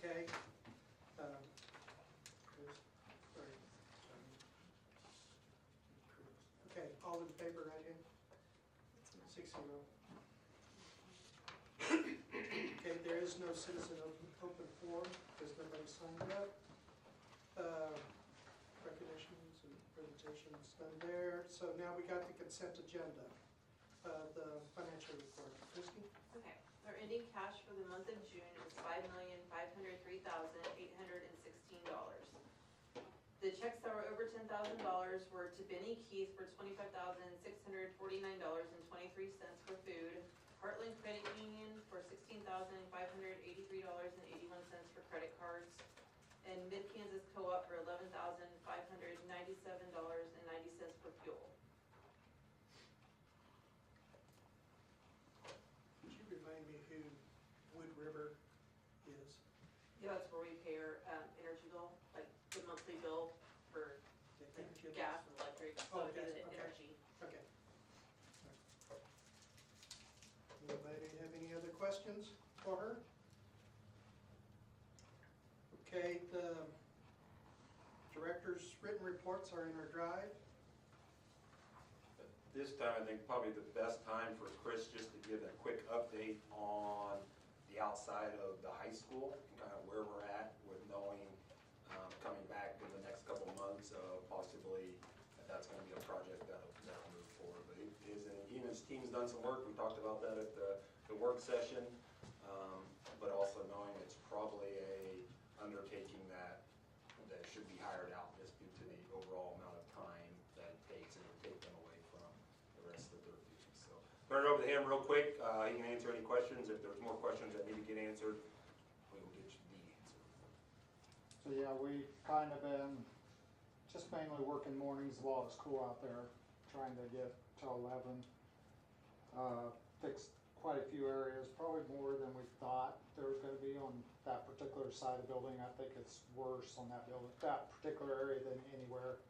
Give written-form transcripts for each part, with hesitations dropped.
Okay. Okay, all in favor, right hand? 6-0. Okay, there is no citizen open forum because nobody signed up. Recognitions and presentations done there. So now we got the consent agenda, the financial report. Christie? Okay, our ending cash for the month of June is $5,503,816. The checks that were over $10,000 were to Benny Keith for $25,649.23 for food, Heartland Credit Union for $16,583.81 for credit cards, and Mid-Kansas Co-op for $11,597.90 for fuel. Could you remind me who Wood River is? Yeah, that's where we pay our energy bill, like the monthly bill for like gas and electric, so Oh, it'd be gas, the okay. energy. Okay. Anybody have any other questions for her? Okay, the director's written reports are in our drive. At this time, I think probably the best time for Chris just to give a quick update on the outside of the high school, kind of where we're at with knowing coming back in the next couple of months, possibly that's going to be a project that'll move forward. But he and his team's done some work. We talked about that at the work session, but also knowing it's probably a undertaking that should be hired out just due to the overall amount of time that it takes, and it'll take them away from the rest of their duties. So turn it over to him real quick. He can answer any questions. If there's more questions that need to get answered, we will get you the answer. So yeah, we kind of been just mainly working mornings while it's cool out there, trying to get to 11. Fixed quite a few areas, probably more than we thought there was going to be on that particular side of the building. I think it's worse on that building, that particular area than anywhere.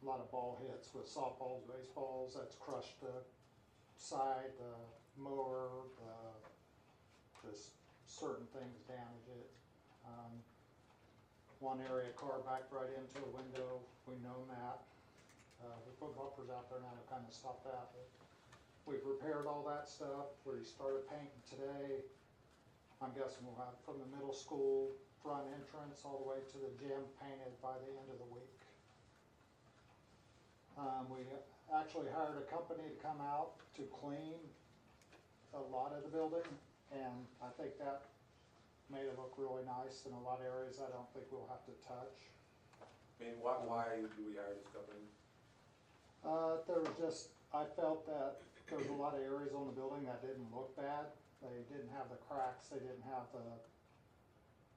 A lot of ball hits with softballs, baseballs. That's crushed the side, the mower, just certain things damage it. One area, car backed right into a window. We know that. We put bumpers out there now to kind of stop that. But we've repaired all that stuff. We started painting today. I'm guessing we'll have from the middle school front entrance all the way to the gym painted by the end of the week. We actually hired a company to come out to clean a lot of the building, and I think that made it look really nice in a lot of areas I don't think we'll have to touch. I mean, why do we hire this company? There was just, I felt that there was a lot of areas on the building that didn't look bad. They didn't have the cracks, they didn't have the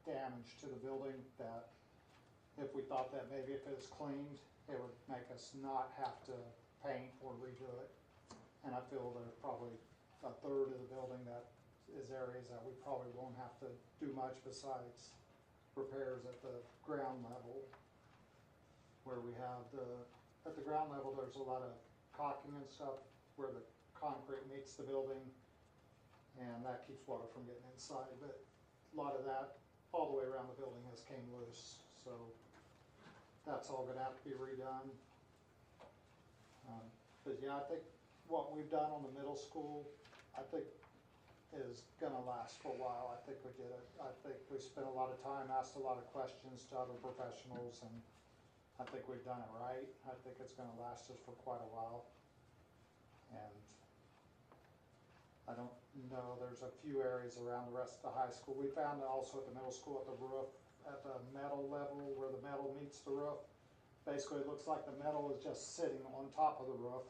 damage to the building, that if we thought that maybe if it was cleaned, it would make us not have to paint or redo it. And I feel there's probably a third of the building that is areas that we probably won't have to do much besides repairs at the ground level, where we have at the ground level there's a lot of caulking and stuff where the concrete meets the building, and that keeps water from getting inside. But a lot of that all the way around the building has came loose, so that's all going to have to be redone. But yeah, I think what we've done on the middle school, I think is going to last for a while. I think we did it. I think we spent a lot of time, asked a lot of questions to other professionals, and I think we've done it right. I think it's going to last us for quite a while. And I don't know, there's a few areas around the rest of the high school. We found also at the middle school at the roof, at the metal level where the metal meets the roof, basically it looks like the metal is just sitting on top of the roof.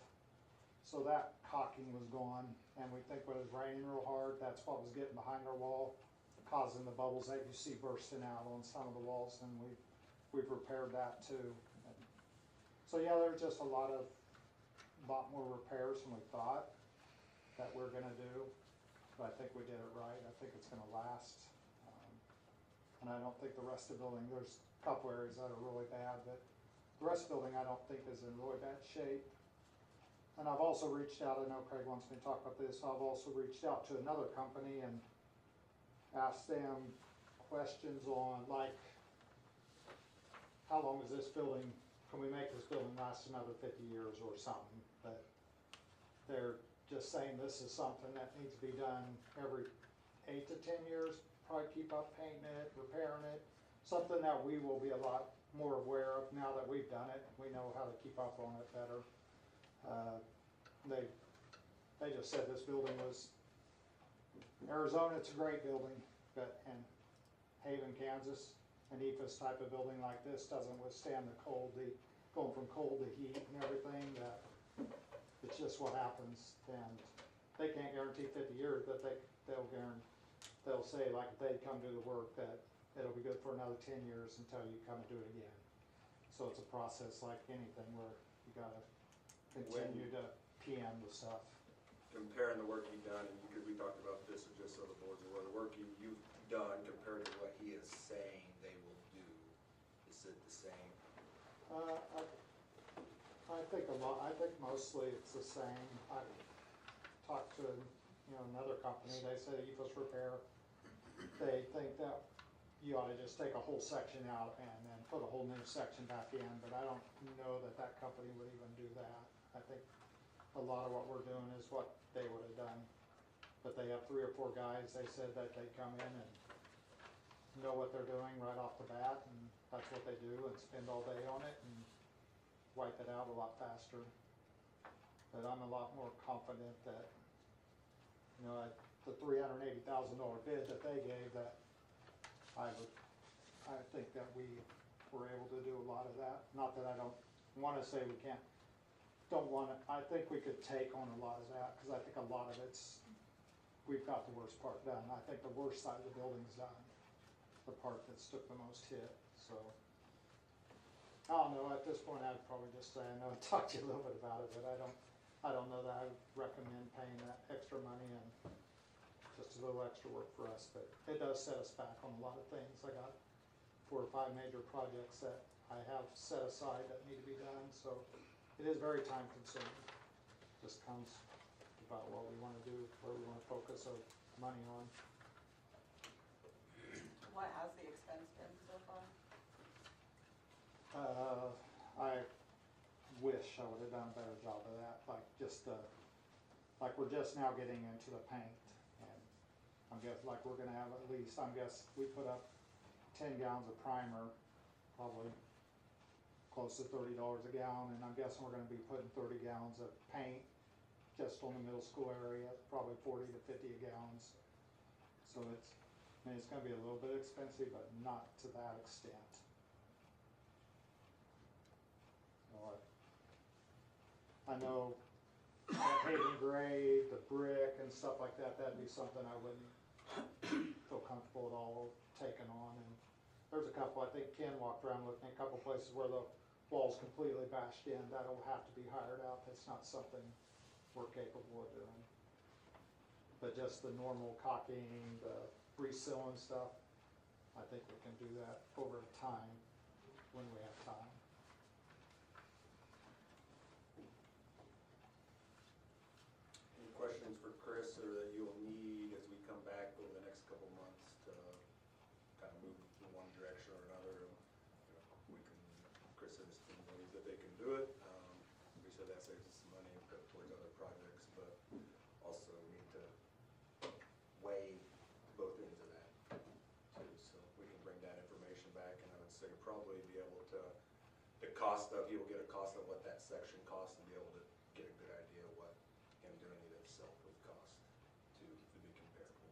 So that caulking was gone, and we think when it was raining real hard, that's what was getting behind our wall, causing the bubbles that you see bursting out on some of the walls, and we've repaired that too. And so yeah, there's just a lot more repairs than we thought that we're going to do, but I think we did it right. I think it's going to last, and I don't think the rest of the building, there's a couple areas that are really bad, but the rest of the building I don't think is in really bad shape. And I've also reached out, I know Craig wants me to talk about this, I've also reached out to another company and asked them questions on, like, how long is this building, can we make this building last another 50 years or something? But they're just saying this is something that needs to be done every 8 to 10 years, probably keep up painting it, repairing it, something that we will be a lot more aware of now that we've done it. We know how to keep up on it better. They just said this building was, Arizona, it's a great building, but in Haven, Kansas, an EFS type of building like this doesn't withstand the cold, going from cold to heat and everything, that it's just what happens. And they can't guarantee 50 years, but they'll say, like, if they come do the work, that it'll be good for another 10 years until you come and do it again. So it's a process like anything where you gotta continue to PM the stuff. Comparing the work you've done, and we talked about this just so the board's aware, the work you've done compared to what he is saying they will do, is it the same? I think mostly it's the same. I talked to, another company, they said EFS Repair, they think that you ought to just take a whole section out and then put a whole new section back in, but I don't know that that company would even do that. I think a lot of what we're doing is what they would have done. But they have 3 or 4 guys, they said that they come in and know what they're doing right off the bat, and that's what they do, and spend all day on it and wipe it out a lot faster. But I'm a lot more confident that, the $380,000 bid that they gave, that I think that we were able to do a lot of that. Not that I don't wanna say we can't, I think we could take on a lot of that, cause I think a lot of we've got the worst part done. I think the worst side of the building's done, the part that's took the most hit, so. I don't know, at this point, I'd probably just say, I know I talked to you a little bit about it, but I don't know that I would recommend paying that extra money and just a little extra work for us, but it does set us back on a lot of things. I got 4 or 5 major projects that I have set aside that need to be done, so it is very time consuming. Just comes about what we wanna do, where we wanna focus our money on. What has the expense been so far? I wish I would've done a better job of that, like like we're just now getting into the paint, and I'm guessing like we're gonna have at least, we put up 10 gallons of primer, probably close to $30 a gallon, and I'm guessing we're gonna be putting 30 gallons of paint just on the middle school area, probably 40 to 50 gallons. So it's gonna be a little bit expensive, but not to that extent. So I know the paving grade, the brick and stuff like that, that'd be something I wouldn't feel comfortable at all taking on. And there's a couple, I think Ken walked around looking at a couple places where the wall's completely bashed in, that'll have to be hired out. That's not something we're capable of doing. But just the normal caulking, the resealing stuff, I think we can do that over time when we have time. Any questions for Chris, or that you'll need as we come back over the next couple months to kind of move in one direction or another? Chris and his team believes that they can do it. We said that saves us some money and put towards other projects, but also we need to weigh both ends of that too. So we can bring that information back, and I would say probably be able to, you'll get a cost of what that section costs and be able to get a good idea of what him doing it himself would cost to be comparable.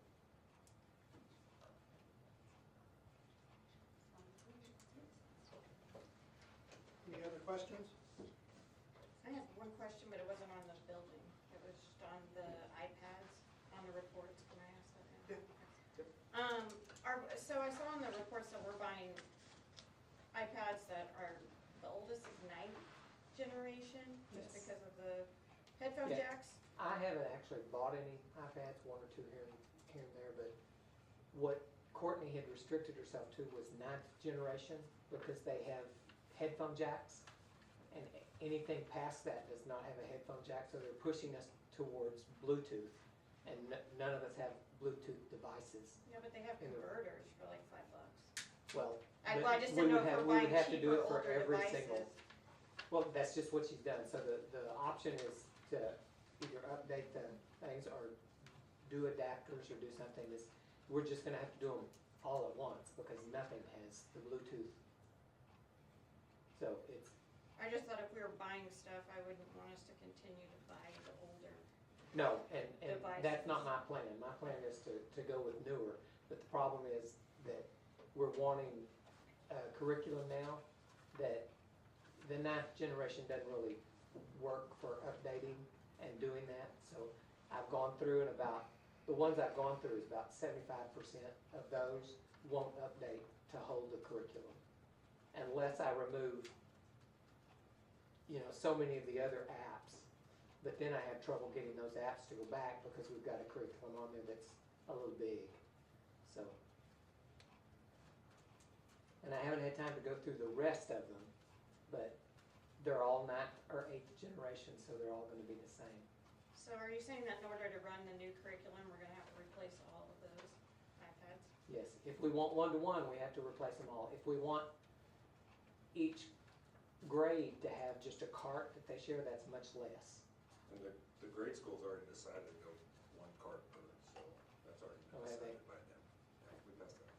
Any other questions? I have one question, but it wasn't on the building. It was just on the iPads, on the reports. Can I ask that now? Yeah. So I saw in the reports that we're buying iPads that are, the oldest is 9th generation, just Yes. because of the headphone Yeah. jacks. I haven't actually bought any iPads, 1 or 2 here and there, but what Courtney had restricted herself to was 9th generation, because they have headphone jacks, and anything past that does not have a headphone jack, so they're pushing us towards Bluetooth. and none of us have Bluetooth devices. Yeah, but they have In the- converters for like $5. Well, I but just we didn't know would if have- we're we would buying have to do cheaper, it for older every devices. single. Well, that's just what she's done, so the option is to either update the things or do adapters or do something that's, we're just gonna have to do them all at once, because nothing has the Bluetooth. So it's, I just thought if we were buying stuff, I wouldn't want us to continue to buy the older. no, and that's Devices. not my plan, my plan is to go with newer, but the problem is that we're wanting curriculum now that the 9th generation doesn't really work for updating and doing that, so I've gone through and the ones I've gone through is about 75% of those won't update to hold the curriculum, unless I remove, so many of the other apps, but then I have trouble getting those apps to go back because we've got a curriculum on there that's a little big, so. And I haven't had time to go through the rest of them, but they're all 9th or 8th generation, so they're all gonna be the same. So are you saying that in order to run the new curriculum, we're gonna have to replace all of those iPads? Yes, if we want one-to-one, we have to replace them all. If we want each grade to have just a cart that they share, that's much less. And the grade school's already decided to go one cart per, so that's already been Oh, have they? decided by them. Yeah, we passed that.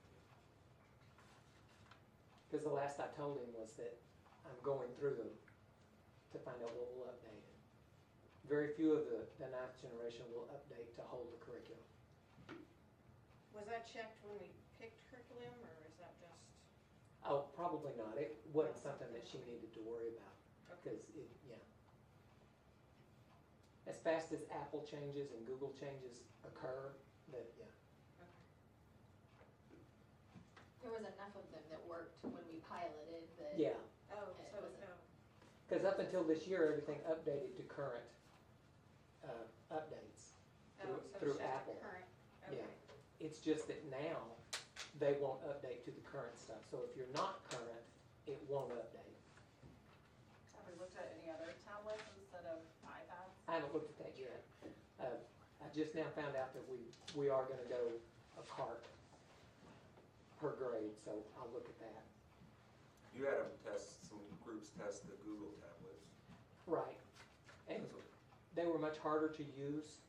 Because the last I told him was that I'm going through them to find out what will update. Very few of the 9th generation will update to hold the curriculum. Was that checked when we picked curriculum, or is that just? Oh, probably not. It wasn't Not something that she something. needed to worry about, Okay. because as fast as Apple changes and Google changes occur, Okay. There was enough of them that worked when we piloted that. yeah. Oh, It so, wasn't- oh, Because up until this year, everything updated to current updates oh, so through it's just a Apple. current, Yeah. okay. It's just that now, they won't update to the current stuff. So if you're not current, it won't update. Have we looked at any other tablets instead of iPads? I haven't looked at that yet. I just now found out that we are gonna go a cart per grade, so I'll look at that. You had some groups test the Google tablets. Right. And they were much harder to use,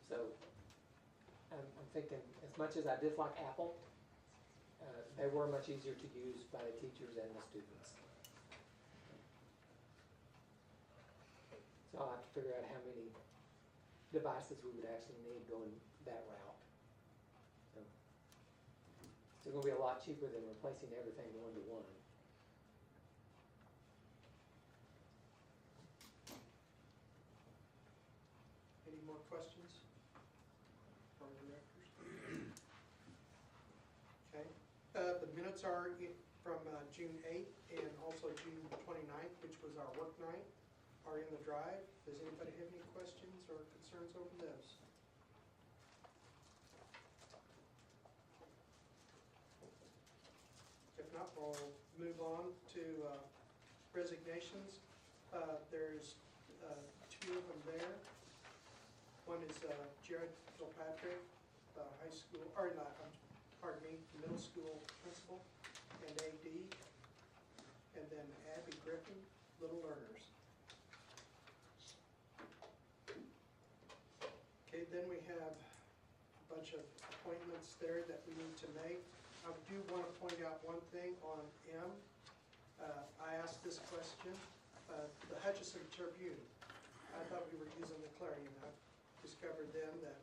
so I'm thinking, as much as I dislike Apple, they were much easier to use by the teachers and the students. So I'll have to figure out how many devices we would actually need going that route. So it's gonna be a lot cheaper than replacing everything one-to-one. Any more questions from the directors? Okay, the minutes are from June 8th and also June 29th, which was our work night, are in the drive. Does anybody have any questions or concerns over those? If not, we'll move on to resignations. There's two of them there. One is Jared Kilpatrick, high school, or not, pardon me, middle school principal and AD. And then Abby Griffin, Little Learners. Okay, then we have a bunch of appointments there that we need to make. I do want to point out one thing on M. I asked this question, the Hutchinson Tribune. I thought we were using the Clarion. I discovered then that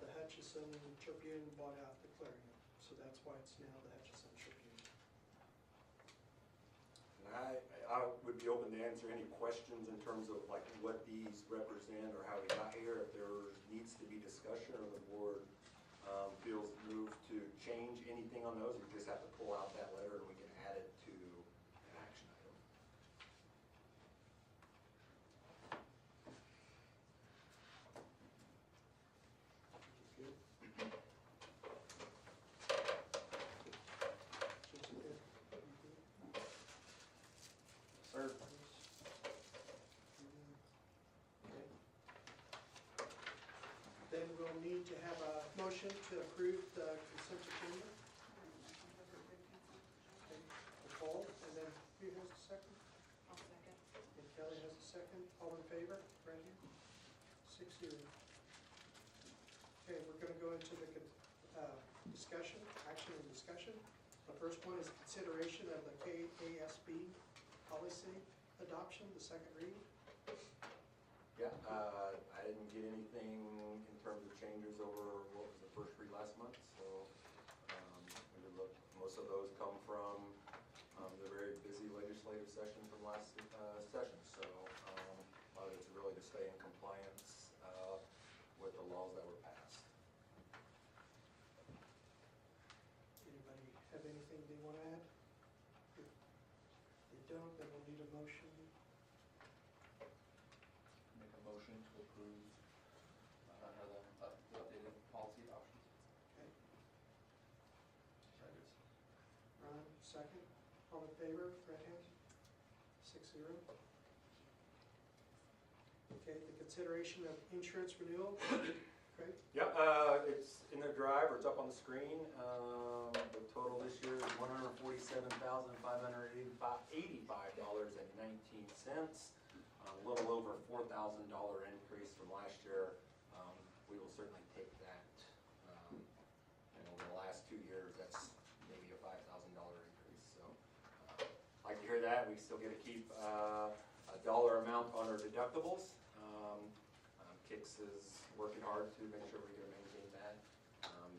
the Hutchinson Tribune bought out the Clarion, so that's why it's now the Hutchinson Tribune. And I would be open to answer any questions in terms of like what these represent or how we got here. If there needs to be discussion or the board feels moved to change anything on those, we just have to pull out that letter and we can add it to an action item. Good. Sir? need to have a motion to approve the consent agenda. Okay, Nicole, and then who has a second? I'll second. And Kelly has a second. All in favor? Right here. 6-0. Okay, we're gonna go into the discussion, action and discussion. The first one is consideration of the KASB policy adoption, the second reading. Yeah, I didn't get anything in terms of changes over what was the first read last month, so, we would look, most of those come from, the very busy legislative session from last, session, so, a lot of it's really to stay in compliance, with the laws that were passed. Anybody have anything they want to add? If they don't, then we'll need a motion. Make a motion to approve, the updated policy adoptions. Okay, Second. Ron, second. All in favor, right hand? 6-0. Okay, the consideration of insurance renewal. Craig? Yep, it's in the drive, or it's up on the screen. The total this year is $147,585.19. A little over $4,000 increase from last year. We will certainly take that. And over the last 2 years, that's maybe a $5,000 increase. So, like to hear that. We still get to keep a dollar amount on our deductibles. Kix is working hard to make sure we can maintain that.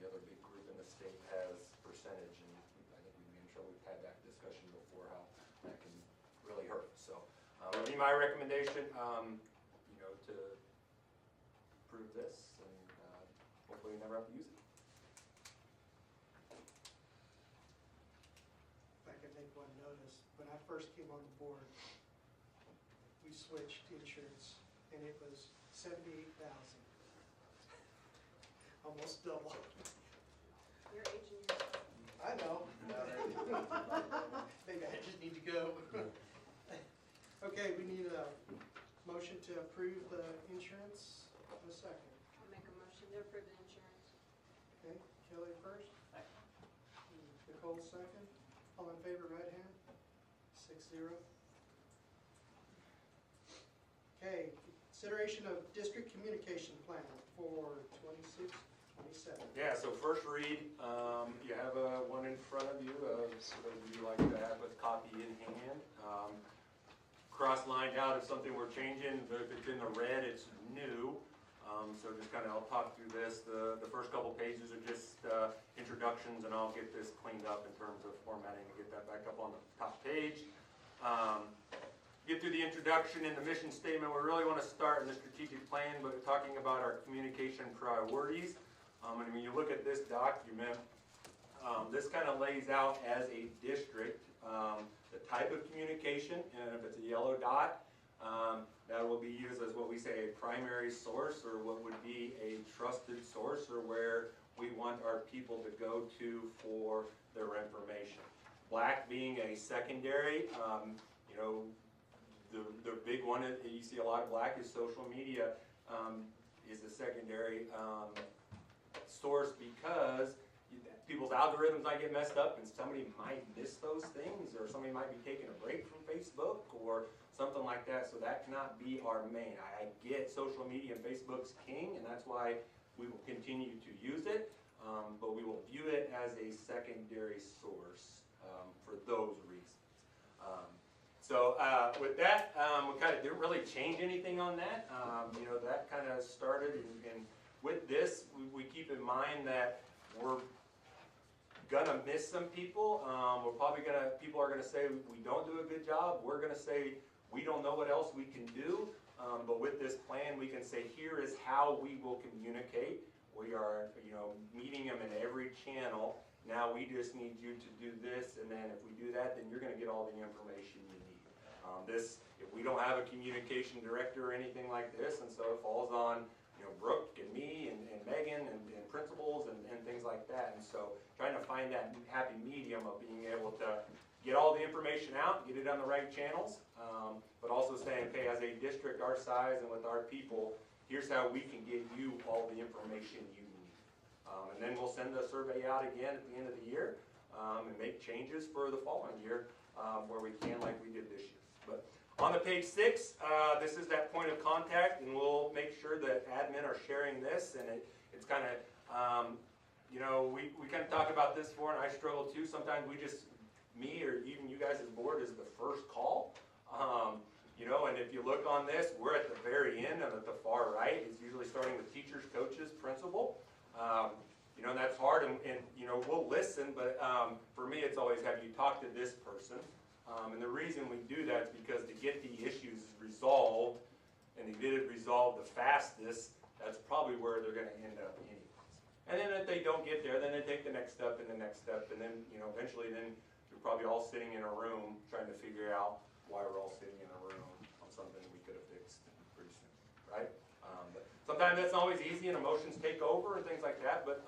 The other big group in the state has percentage, and I think I'm sure we've had that discussion before, how that can really hurt. So, it would be my recommendation, to approve this, and hopefully you never have to use it. If I could make one notice, when I first came on the board, we switched insurance, and it was 78,000. Almost double. Your age and your. I know. Maybe I just need to go. Okay, we need a motion to approve the insurance. A second. I'll make a motion to approve the insurance. Okay, Kelly first. Nicole second. All in favor, right hand? 6-0. Okay, consideration of district communication plan for 26-27. Yeah, so first read, you have one in front of you, so you like to have a copy in hand. Cross-lined out is something we're changing, but if it's in the red, it's new. So just kind of, I'll talk through this. The first couple pages are just introductions, and I'll get this cleaned up in terms of formatting to get that back up on the top page. Get through the introduction and the mission statement. We really want to start in the strategic plan, but talking about our communication priorities. And when you look at this document, this kind of lays out as a district the type of communication, and if it's a yellow dot, that will be used as what we say a primary source, or what would be a trusted source, or where we want our people to go to for their information. Black being a secondary, the big one that you see a lot of black is social media is a secondary source, because people's algorithms might get messed up and somebody might miss those things, or somebody might be taking a break from Facebook or something like that, so that cannot be our main. I get social media and Facebook's king, and that's why we will continue to use it, but we will view it as a secondary source for those reasons. So with that, we kind of didn't really change anything on that. That kind of started, and with this, we keep in mind that we're gonna miss some people. People are gonna say we don't do a good job. We're gonna say we don't know what else we can do. But with this plan, we can say here is how we will communicate. We are, meeting them in every channel. Now we just need you to do this, and then if we do that, then you're gonna get all the information you need. If we don't have a communication director or anything like this, and so it falls on, Brooke and me and Megan and principals and things like that. And so trying to find that happy medium of being able to get all the information out, get it on the right channels, but also saying, okay, as a district our size and with our people, here's how we can get you all the information you need. And then we'll send the survey out again at the end of the year, and make changes for the following year, where we can, like we did this year. But on the page 6, this is that point of contact, and we'll make sure that admin are sharing this, and it's kind of, you know, we kind of talk about this before, and I struggle too. Sometimes we just, me or even you guys as board is the first call. You know, and if you look on this, we're at the very end and at the far right. It's usually starting with teachers, coaches, principal. You know, and that's hard, and you know, we'll listen, but for me it's always, have you talked to this person? And the reason we do that is because to get the issues resolved, and to get it resolved the fastest, that's probably where they're going to end up anyways. And then if they don't get there, then they take the next step and the next step, and then, you know, eventually then we're probably all sitting in a room trying to figure out why we're all sitting in a room on something we could have fixed pretty soon, right? But sometimes that's not always easy, and emotions take over and things like that, but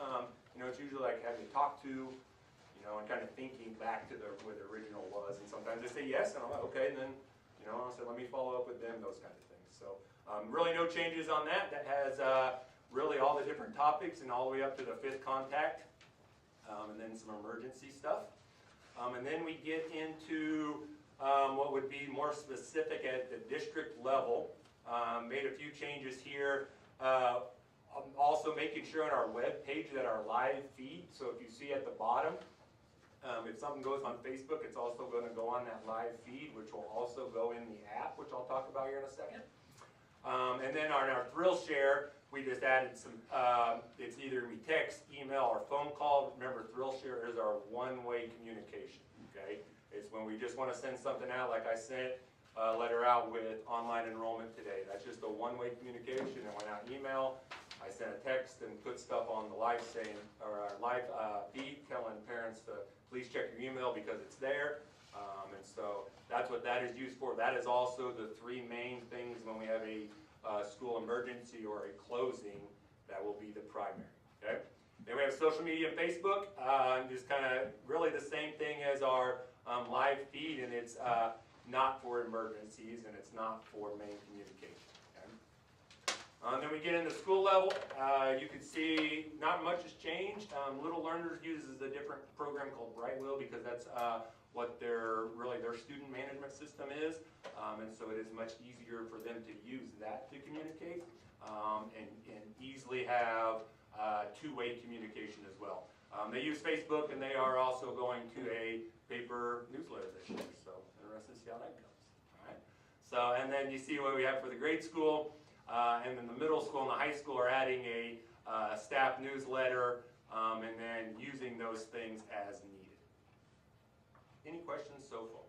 you know, it's usually like, have you talked to, you know, and kind of thinking back to where the original was, and sometimes they say yes, and I'm like, okay, and then, you know, I'll say, let me follow up with them, those kind of things. So really no changes on that. That has really all the different topics and all the way up to the 5th contact, and then some emergency stuff. And then we get into what would be more specific at the district level. Made a few changes here. Also making sure on our web page that our live feed, so if you see at the bottom, if something goes on Facebook, it's also going to go on that live feed, which will also go in the app, which I'll talk about here in a second. And then on our Thrill Share, we just added some, it's either we text, email, or phone call. Remember, Thrill Share is our one-way communication, okay? It's when we just want to send something out, like I sent a letter out with online enrollment today. That's just a one-way communication. It went out email. I sent a text and put stuff on the live saying, or our live feed telling parents to please check your email because it's there. And so that's what that is used for. That is also the 3 main things when we have a school emergency or a closing, that will be the primary, okay? Then we have social media and Facebook, just kind of really the same thing as our live feed, and it's not for emergencies and it's not for main communication, okay? Then we get into school level. You can see not much has changed. Little Learners uses a different program called Brightwheel because that's what their student management system is, and so it is much easier for them to use that to communicate and easily have two-way communication as well. They use Facebook, and they are also going to a paper newsletter this year, so interested to see how that goes. All right. So, and then you see what we have for the grade school, and then the middle school and the high school are adding a staff newsletter, and then using those things as needed. Any questions so far?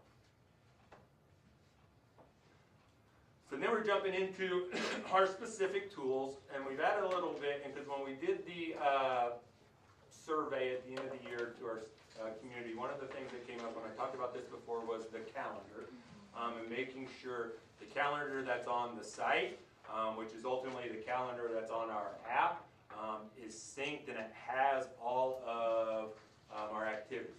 So then we're jumping into our specific tools, and we've added a little bit, because when we did the survey at the end of the year to our community, one of the things that came up when I talked about this before was the calendar, and making sure the calendar that's on the site, which is ultimately the calendar that's on our app, is synced and it has all of our activities.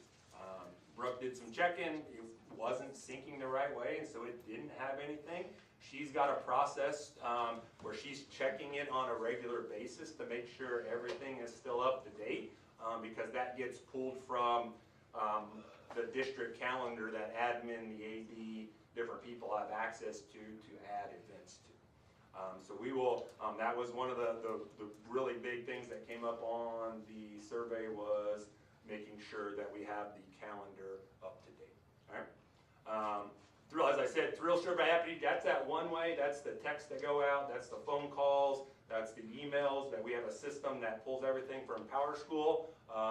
Brooke did some check-in. It wasn't syncing the right way, and so it didn't have anything. She's got a process where she's checking it on a regular basis to make sure everything is still up to date, because that gets pulled from the district calendar that admin, the AD, different people have access to add events to. So we will, that was one of the really big things that came up on the survey, was making sure that we have the calendar up to date. All right. As I said, Thrill Share by Happy, that's that one way. That's the texts that go out. That's the phone calls. That's the emails. That we have a system that pulls everything from PowerSchool,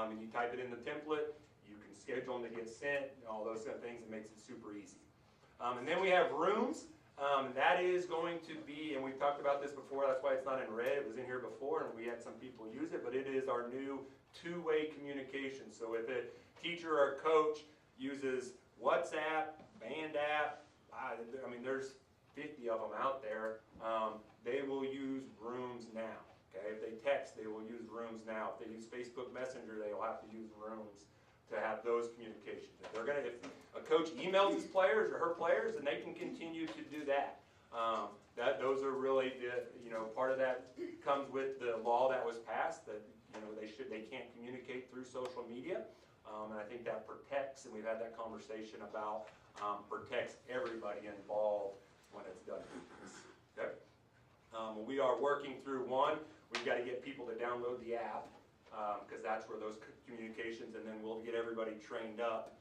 and you type it in the template. You can schedule them to get sent. All those kind of things. It makes it super easy. And then we have Rooms. That is going to be, and we've talked about this before. That's why it's not in red. It was in here before, and we had some people use it. But it is our new two-way communication. So if a teacher or coach uses WhatsApp, Band app, I mean, there's 50 of them out there, they will use Rooms now. Okay, if they text, they will use Rooms now. If they use Facebook Messenger, they will have to use Rooms to have those communications. If a coach emails his players or her players, then they can continue to do that. those are really the, part of that comes with the law that was passed, that, they can't communicate through social media. And I think that protects, and we've had that conversation about, protects everybody involved when it's done. Okay? We are working through one. We've got to get people to download the app, because that's where those communications, and then we'll get everybody trained up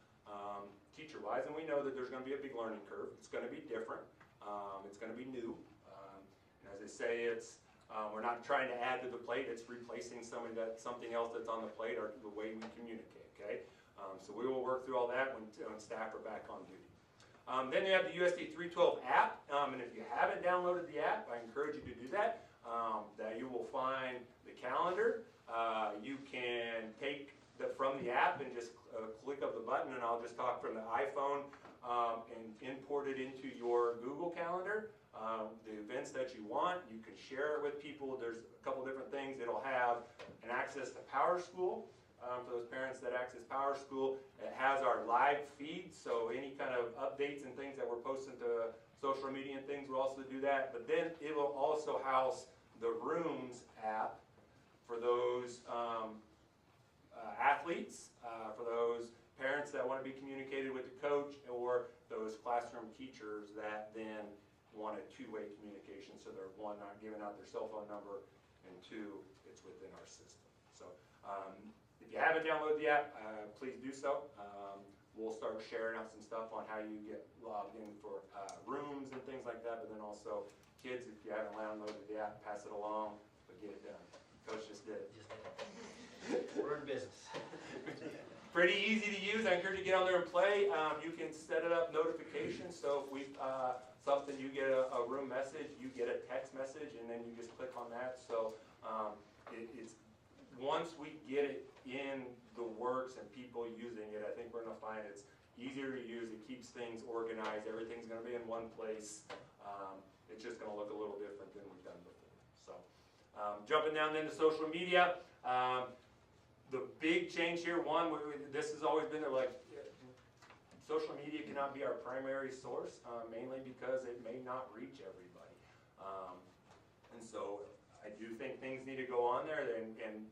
teacher-wise. And we know that there's going to be a big learning curve. It's going to be different. It's going to be new. And as they say, we're not trying to add to the plate. It's replacing something else that's on the plate, or the way we communicate. Okay. So we will work through all that when staff are back on duty. Then you have the USD 312 app, and if you haven't downloaded the app, I encourage you to do that. That you will find the calendar. You can take from the app and just click of the button, and I'll just talk from the iPhone, and import it into your Google Calendar. The events that you want, you can share it with people. There's a couple different things. It'll have an access to Power School. For those parents that access Power School, it has our live feed, so any kind of updates and things that we're posting to social media and things will also do that. But then it will also house the Rooms app for those athletes, for those parents that want to be communicated with the coach, or those classroom teachers that then want a two-way communication, so they're, one, not giving out their cell phone number, and two, it's within our system. So if you haven't downloaded the app, please do so. We'll start sharing out some stuff on how you get logged in for rooms and things like that, but then also kids, if you haven't downloaded the app, pass it along, but get it done. Coach just did it. We're in business. Pretty easy to use. I encourage you to get on there and play. You can set it up notifications, so if we something, you get a room message, you get a text message, and then you just click on that. So it's once we get it in the works and people using it, I think we're going to find it's easier to use. It keeps things organized. Everything's going to be in one place. It's just going to look a little different than we've done before. So jumping down into social media. The big change here, one, this has always been like, social media cannot be our primary source, mainly because it may not reach everybody. And so I do think things need to go on there and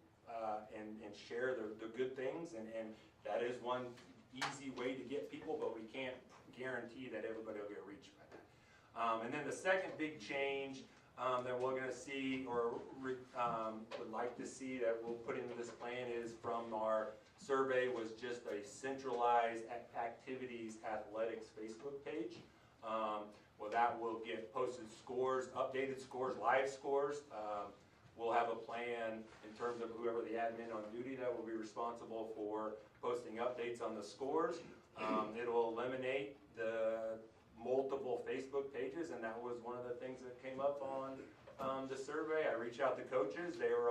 share the good things, and that is one easy way to get people, but we can't guarantee that everybody will get reached by that. And then the second big change that we're going to see, or would like to see, that we'll put into this plan is from our survey, was just a centralized activities athletics Facebook page. Well, that will get posted scores, updated scores, live scores. We'll have a plan in terms of whoever the admin on duty that will be responsible for posting updates on the scores. It'll eliminate the multiple Facebook pages, and that was one of the things that came up on the survey. I reached out to coaches. They were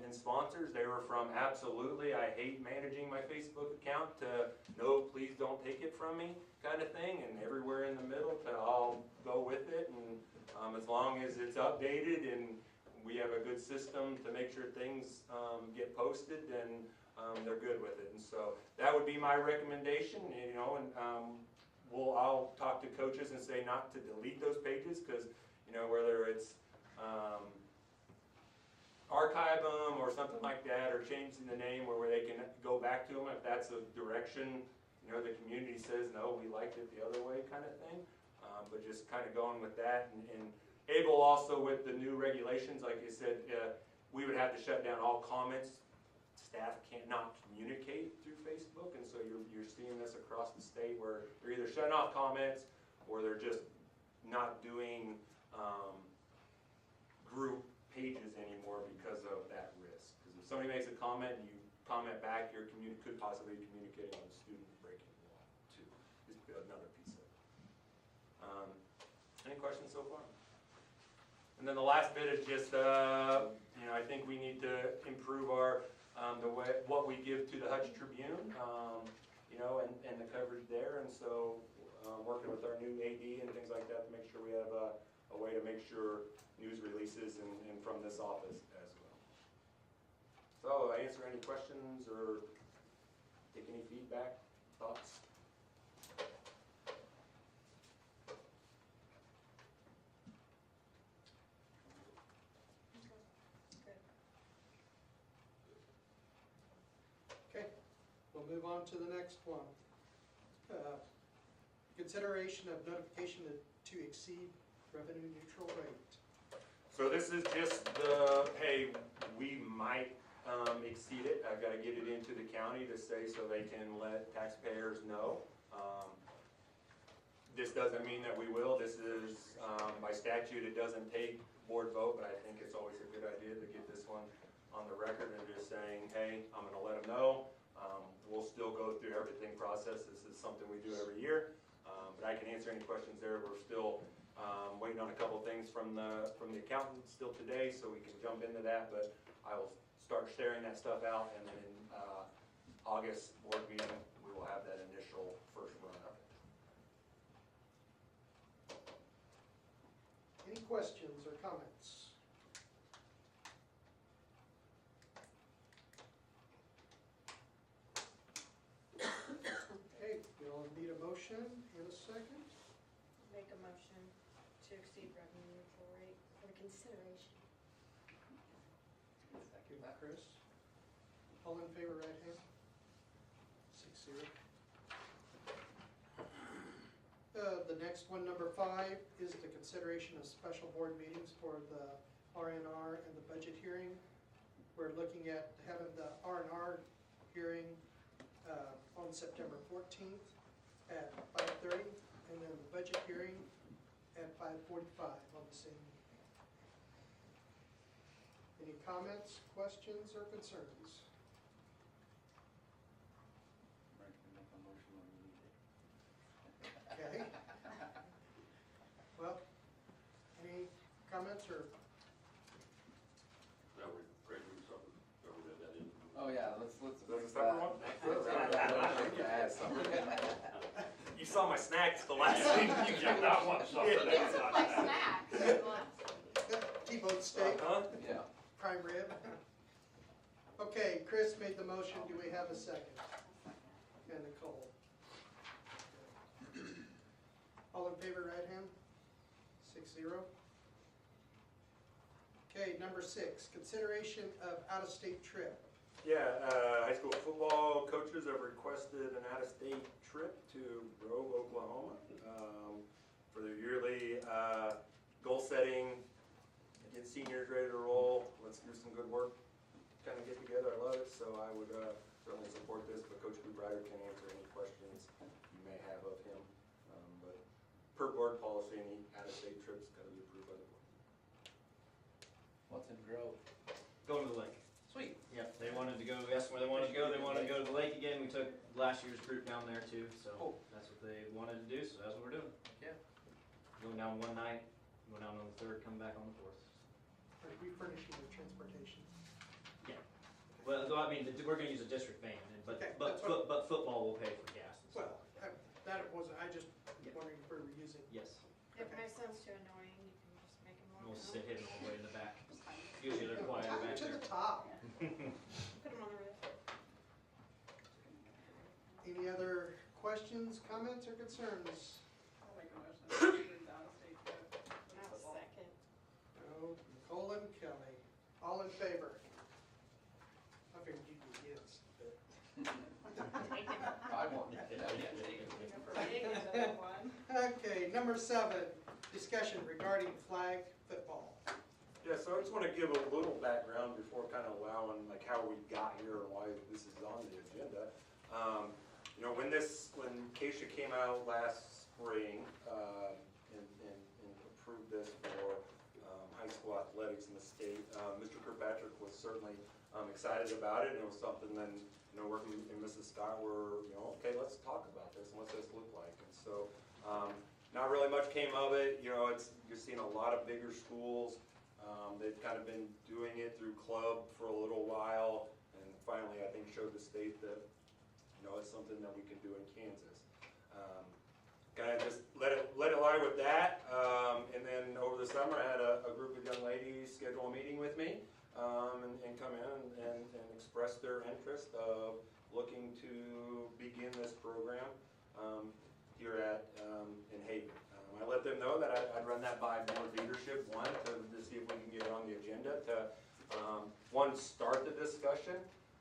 and sponsors. They were from absolutely, I hate managing my Facebook account, to no, please don't take it from me kind of thing, and everywhere in the middle to I'll go with it, and as long as it's updated and we have a good system to make sure things get posted, then they're good with it. And so that would be my recommendation, and I'll talk to coaches and say not to delete those pages, because whether it's archive them or something like that, or changing the name where they can go back to them if that's a direction the community says no, we liked it the other way kind of thing. But just kind of going with that, and able also with the new regulations, like you said, we would have to shut down all comments. Staff cannot communicate through Facebook, and so you're seeing this across the state where they're either shutting off comments or they're just not doing group pages anymore because of that risk. Because if somebody makes a comment and you comment back, you could possibly be communicating with a student breaking the law too. Is another piece of it. Any questions so far? And then the last bit is just I think we need to improve our what we give to the Hutch Tribune, and the coverage there, and so working with our new AD and things like that to make sure we have a way to make sure news releases and from this office as well. So answer any questions or take any feedback, thoughts? We'll move on to the next one. Consideration of notification to exceed revenue neutral rate. So this is just the, hey, we might exceed it. I've got to get it into the county to say so they can let taxpayers know. This doesn't mean that we will. This is, by statute, it doesn't take board vote, but I think it's always a good idea to get this one on the record and just saying, hey, I'm gonna let them know. We'll still go through everything process. This is something we do every year. But I can answer any questions there. We're still waiting on a couple things from the accountant still today, so we can jump into that. But I will start sharing that stuff out, and then in August board meeting, we will have that initial first run of it. Any questions or comments? Okay, we'll need a motion and a second. Make a motion to exceed revenue neutral rate for consideration. Second by Chris. All in favor, right hand? 6-0. The next one, number 5, is the consideration of special board meetings for the R&R and the budget hearing. We're looking at having the R&R hearing on September 14th at 5:30, and then the budget hearing at 5:45 on the same evening. Any comments, questions, or concerns? Okay. Well, any comments or? Oh, yeah, let's. That's a separate one? Yeah, add something. You saw my snacks the last week. You got that one. Get some like snacks. T-bone steak, Huh? Yeah. prime rib. Okay, Chris made the motion. Do we have a second? And Nicole. All in favor, right hand? 6-0. Okay, number 6, consideration of out-of-state trip. Yeah, high school football coaches have requested an out-of-state trip to Grove, Oklahoma, for their yearly goal setting, get seniors ready to roll. Let's do some good work, kind of get together. I love it, so I would certainly support this, but Coach Ryder can answer any questions you may have of him. But per board policy, any out-of-state trips got to be approved by the board. What's in Grove? Going to the lake. Sweet. Yep, they wanted to go, we asked them where they wanted to go, they wanted to go to the lake again, we took last year's group down there too, so that's what they wanted to do, so that's what we're doing. Yeah. Going down one night, going down on the 3rd, coming back on the 4th. Are we furnishing the transportation? Yeah. Well, I mean, we're gonna use a district van, but, Okay, but, that's what- but football will pay for gas and stuff. Well, that it wasn't, I just Yeah. wondering if we were using. Yes, If my son's too annoying, you can just make him walk we'll home. sit him all the way in the back. Usually they're quieter Tie it back to there. the top. Put him on the roof. Any other questions, comments, or concerns? I'll make a motion to approve the out-of-state trip for I'll football. second. No, Nicole and Kelly. All in favor? I figured you'd be against, but. I want that. Okay, number 7, discussion regarding flag football. Yeah, so I just want to give a little background before kind of allowing like how we got here and why this is on the agenda. You know, when Keisha came out last spring and approved this for high school athletics in the state, Mr. Kirkpatrick was certainly excited about it, and it was something then, you know, working in Mrs. Scott were, you know, okay, let's talk about this and what's this look like. And so, not really much came of it. You know, you're seeing a lot of bigger schools. They've kind of been doing it through club for a little while, and finally, I think, showed the state that, you know, it's something that we can do in Kansas. Kind of just let it lie with that, and then over the summer, I had a group of young ladies schedule a meeting with me, and come in and express their interest of looking to begin this program here in Haven. I let them know that I'd run that by board leadership, to see if we can get it on the agenda to, one, start the discussion,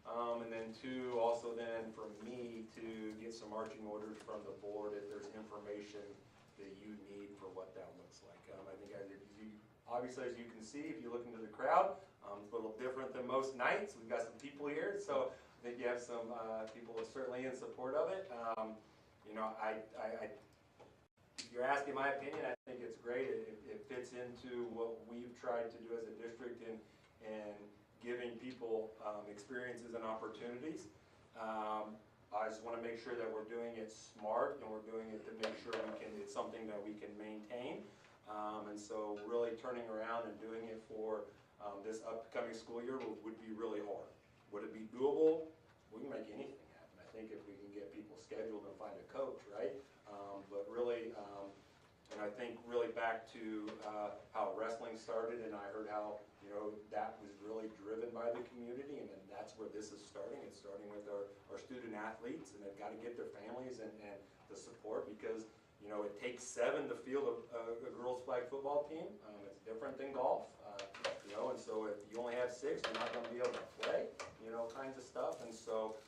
And then two, also then for me to get some marching orders from the board if there's information that you need for what that looks like. I think obviously, as you can see, if you look into the crowd, it's a little different than most nights. We've got some people here, so I think you have some people certainly in support of it. You know, if you're asking my opinion, I think it's great. It fits into what we've tried to do as a district and giving people experiences and opportunities. I just want to make sure that we're doing it smart and we're doing it to make sure it's something that we can maintain. And so really turning around and doing it for this upcoming school year would be really hard. Would it be doable? We can make anything happen. I think if we can get people scheduled and find a coach, right? But really, and I think really back to how wrestling started, and I heard how, you know, that was really driven by the community, and then that's where this is starting. It's starting with our student athletes, and they've got to get their families and the support, because, you know, it takes 7 to field a girls flag football team. It's different than golf, you know, and so if you only have 6, you're not going to be able to play, you know, kinds of stuff. And so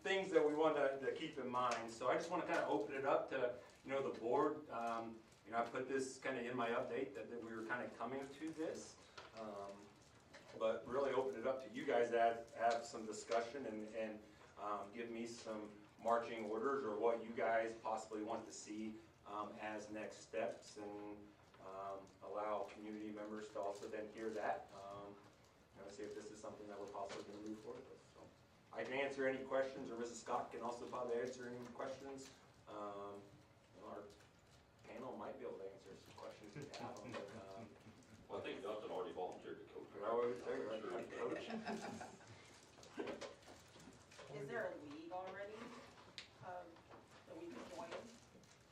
things that we want to keep in mind. So I just want to kind of open it up to, you know, the board. You know, I put this kind of in my update that we were kind of coming to this, but really open it up to you guys that have some discussion and give me some marching orders or what you guys possibly want to see as next steps, and allow community members to also then hear that. You know, see if this is something that we're possibly going to move forward with. So I can answer any questions, or Mrs. Scott can also probably answer any questions. You know, our panel might be able to answer some questions if you have them. But, well, I think Dustin already volunteered to coach. I would say, right, coach. Is there a league already, that we can join?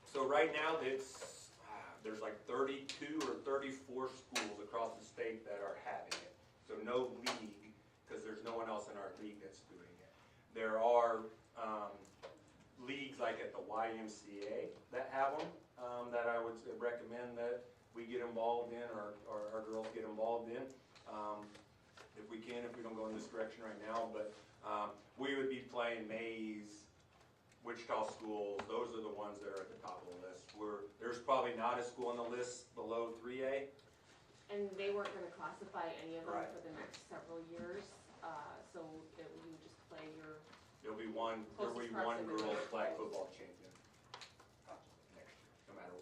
So right now, there's like 32 or 34 schools across the state that are having it. So no league, because there's no one else in our league that's doing it. There are leagues like at the YMCA that have them, that I would recommend that we get involved in, or our girls get involved in. If we can, if we don't go in this direction right now, but we would be playing Mays, Wichita schools. Those are the ones that are at the top of the list. There's probably not a school on the list below 3A. And they weren't gonna classify any of them Right. for the next several years, so you would just play your, There will be one Closest girls proximity. flag football champion next year, no matter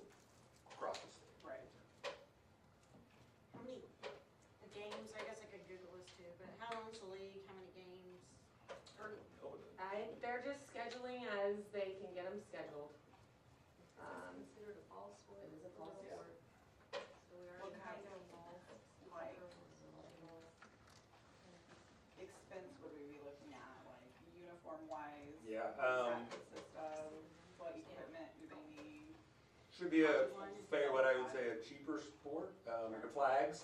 across the state. Right. How many games, I guess I could Google this too, but how long's the league, how many games? Or, they're just scheduling as they can get them scheduled. it's considered a fall sport? It is a fall Yeah. sport. So we What already kind have of, like, expense would we be looking at, like uniform wise? Yeah, What does that consist of? What equipment do they need? should be a what I would say a cheaper sport. The flags,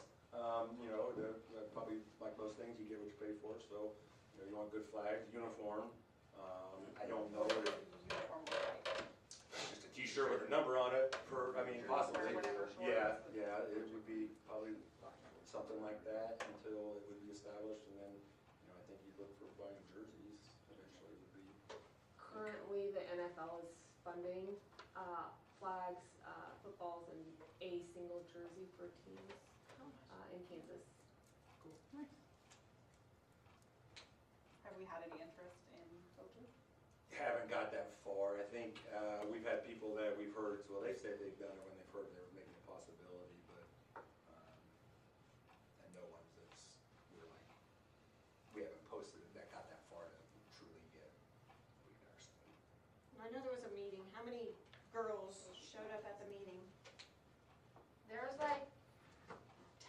you know, probably like most things, you get what you pay for. So, you know, you want good flags, uniform. I don't know What if does the uniform look like? just a T-shirt with a number on it. Possibly. Or whatever shorts. Yeah, it would be probably something like that until it would be established, and then, you know, I think you'd look for buying jerseys eventually would be. Currently, the NFL is funding, flags, footballs, and a single jersey for teams, in Kansas. Have we had any interest in coaches? Haven't got that far. I think we've had people that we've heard, well, they say they've done it when they've heard they were making a possibility, but and no one's we haven't posted it that got that far to truly get interested. I know there was a meeting, how many girls showed up at the meeting? There was like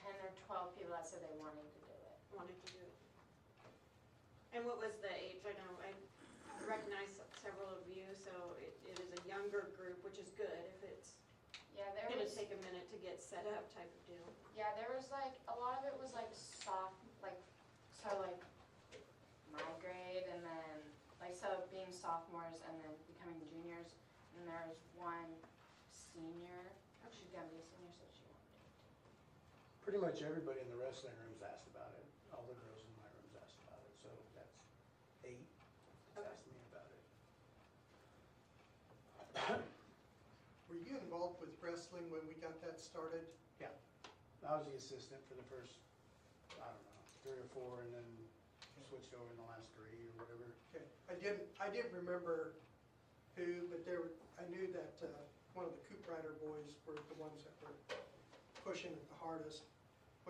10 or 12 people that said they wanted to do it. Wanted to do it. And what was the age? I know, I recognize several of you, so it is a younger group, which is good if it's Yeah, there gonna was, take a minute to get set up type of deal. yeah, there was like, a lot of it was like my grade, and then, being sophomores and then becoming juniors. And there was one senior, she's gonna be a senior, so she wanted to. Pretty much everybody in the wrestling room's asked about it. All the girls in my room's asked about it, so wrestling when we got that started? I was the assistant for the first, I don't know, 3 or 4, and then switched over in the last 3 or whatever. Okay, I didn't remember who, but I knew that one of the Coop Rider boys were the ones that were pushing it the hardest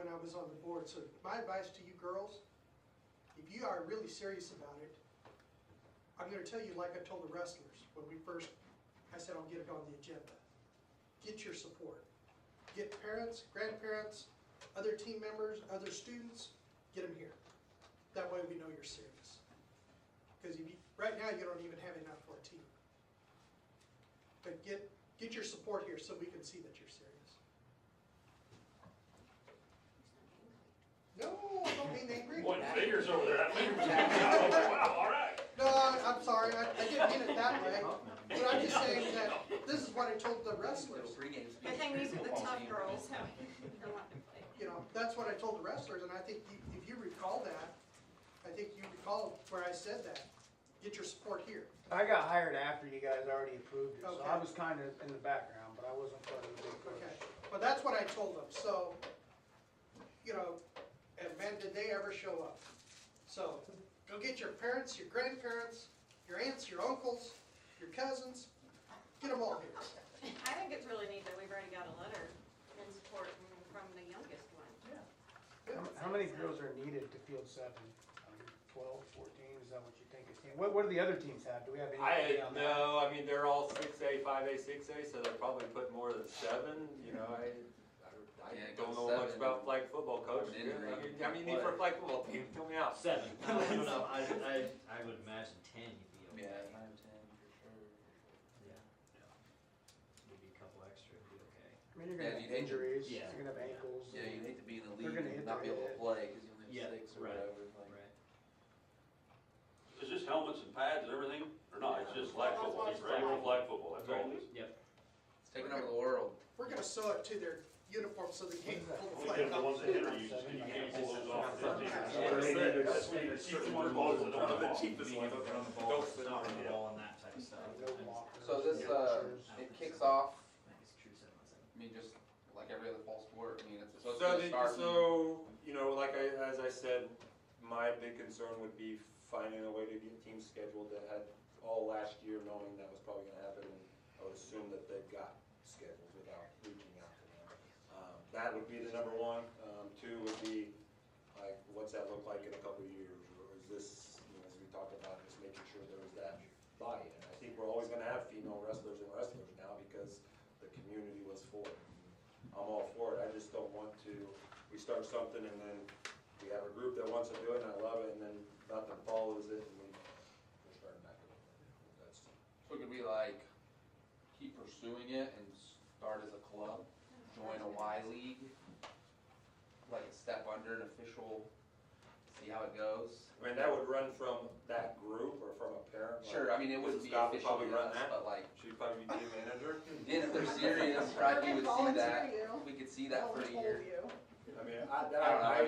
when I was on the board. So my advice to you girls, if you are really serious about it, I'm gonna tell you like I told the wrestlers when I said I'll get it on the agenda. Get your support. Get parents, grandparents, other team members, other students, get them here. That way we know you're serious. Because right now you don't even have enough for a team. But get your support here so we can see that you're serious. No, I don't mean angry. Pointing fingers over there, that finger was wow, all right. No, I'm sorry, I didn't mean it that way. But I'm just saying that this is what I told the wrestlers. I think these are the tough girls, so they're wanting to play. You know, that's what I told the wrestlers, and I think if you recall that, I think you recall where I said that. Get your support here. I got hired after you guys already approved it, so I Okay. was kind of in the background, but I wasn't part of the big push. Okay, well, that's what I told them, so, you know, and man, did they ever show up. So, go get your parents, your grandparents, your aunts, your uncles, your cousins, get them all here. I think it's really neat that we've already got a letter in support from the youngest one. How many girls are needed to field 7? 12, 14, is that what you think is needed? What do the other teams have? Do we have any idea on that? No, I mean, they're all 6A, 5A, 6A, so they'll probably put more than 7, you know, I Yeah, don't go know much 7. about flag football, coach. I'm in Yeah, it. I mean, you need for a flag football team, fill me out. 7. I don't know. I would imagine 10 you'd be okay. Yeah, 9, 10 for sure. Yeah. Maybe a couple extra would be okay. I mean, you're Yeah, gonna you'd have hate to- injuries, yeah. you're gonna have ankles. Yeah, you'd hate to be in the They're league gonna hit and not be their able to head. play because you only Yeah, have 6 or right. whatever. Like, Right. Is this helmets and pads and everything, or not, it's just flag football, just regular flag football, that's all it is? Yep. it's taking over the world. We're gonna sew it to their uniform so they can't pull the Only flag get the up. ones that enter you, you can't pull those off. Yeah, That's when you certain ones that don't have a cheap. Being able to run the ball, stop the ball, and that type of stuff. No blockers, So this, no rushers. it kicks off, I think it's true 7 on 7. I mean, just like every other fall sport, I mean, it's supposed So, to start. you know, as I said, my big concern would be finding a way to get teams scheduled that had all last year knowing that was probably gonna happen, and I would assume that they've got schedules without reaching out to them. That would be the number one. 2 would be, like, what's that look like in a couple of years, or is this, you know, as we talked about, just making sure there's that buy-in. I think we're always gonna have female wrestlers and wrestlers now because the community was for it. I'm all for it, I just don't want to, we start something and then we have a group that wants to do it and I love it, and then nothing follows it and we're starting back over. That's, So it could be like, keep pursuing it and start as a club, join a Y League, like step under an official, see how it goes. I mean, that would run from that group or from a parent. like, Sure, I mean, it wouldn't be Scott would officially probably run us, that. but like, She'd probably be team manager. then if they're serious, right, you would see that, we could see that for a year. I mean, I don't know, I